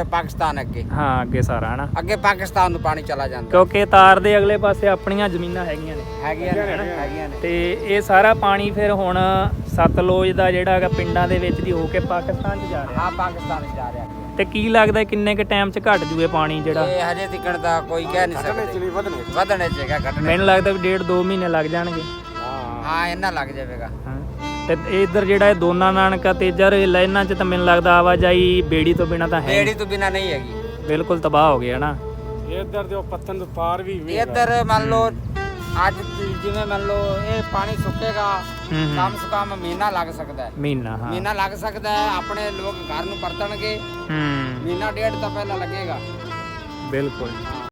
ਪਾਕਿਸਤਾਨ ਅੱਗੇ ਹਾਂ ਅੱਗੇ ਸਾਰਾ ਹਨਾ, ਅੱਗੇ ਪਾਕਿਸਤਾਨ ਨੂੰ ਪਾਣੀ ਚਲਾ ਜਾਂਦਾ ਕਿਉਂਕਿ ਤਾਰ ਦੇ ਅਗਲੇ ਪਾਸੇ ਆਪਣੀਆਂ ਜ਼ਮੀਨਾਂ ਹੈਗੀਆਂ ਨੇ ਹੈਗੀਆਂ ਨੇ ਤੇ ਇਹ ਸਾਰਾ ਪਾਣੀ ਫਿਰ ਹੁਣ ਸਤਲੁਜ ਦਾ ਜਿਹੜਾ ਹੈਗਾ ਪਿੰਡਾਂ ਦੇ ਵਿੱਚ ਦੀ ਹੋ ਕੇ ਪਾਕਿਸਤਾਨ 'ਚ ਜਾ ਰਿਹਾ। ਹਾਂ ਪਾਕਿਸਤਾਨ ਚ ਜਾ ਰਿਹਾ ਤੇ ਕੀ ਲੱਗਦਾ ਕਿੰਨੇ ਕੁ ਟਾਈਮ 'ਚ ਘਟ ਜੂਏ ਪਾਣੀ ਜਿਹੜਾ? ਇਹ ਹਜੇ ਤੱਕ ਦਾ ਕੋਈ ਕਹਿ ਨਹੀਂ ਸਕਦੇ ਵਧਣੇ ਚ ਹੈਗਾ ਘਟਣੇ ਮੈਨੂੰ ਲੱਗਦਾ ਵੀ 1.5-2 ਮਹੀਨੇ ਲੱਗ ਜਾਣਗੇ। ਹਾਂ ਇੰਨਾ ਲੱਗ ਜਾਵੇਗਾ। ਹਾਂ ਤੇ ਇੱਧਰ ਜਿਹੜਾ ਇਹ ਦੋਨਾ ਨਾਨਕਾ ਤੇਜਾ ਰੇਲਾ ਇਹਨਾਂ 'ਚ ਤਾਂ ਮੈਨੂੰ ਲੱਗਦਾ ਆਵਾਜਾਈ ਬੇੜੀ ਤੋਂ ਬਿਨਾ ਤਾਂ ਹੈ ਬੇੜੀ ਤੋਂ ਬਿਨਾ ਨਹੀਂ ਹੈਗੀ, ਬਿਲਕੁਲ ਤਬਾਹ ਹੋ ਗਿਆ ਨਾ। ਇੱਧਰ ਦੇ ਪੱਤਨ ਤੋਂ ਪਾਰ ਵੀ ਇੱਧਰ ਮੰਨ ਲਓ ਅੱਜ ਜਿਵੇਂ ਮੰਨ ਲਓ ਇਹ ਪਾਣੀ ਸੁੱਕੇਗਾ ਕਮ ਸੇ ਕਮ ਮਹੀਨਾ ਲੱਗ ਸਕਦਾ ਹੈ। ਮਹੀਨਾ ਹਾਂ ਮਹੀਨਾ ਲੱਗ ਸਕਦਾ ਹੈ, ਆਪਣੇ ਲੋਕ ਘਰ ਨੂੰ ਪਰਤਣਗੇ ਮਹੀਨਾ ਡੇਢ ਤਾਂ ਪਹਿਲਾਂ ਲੱਗੇਗਾ। ਬਿਲਕੁਲ।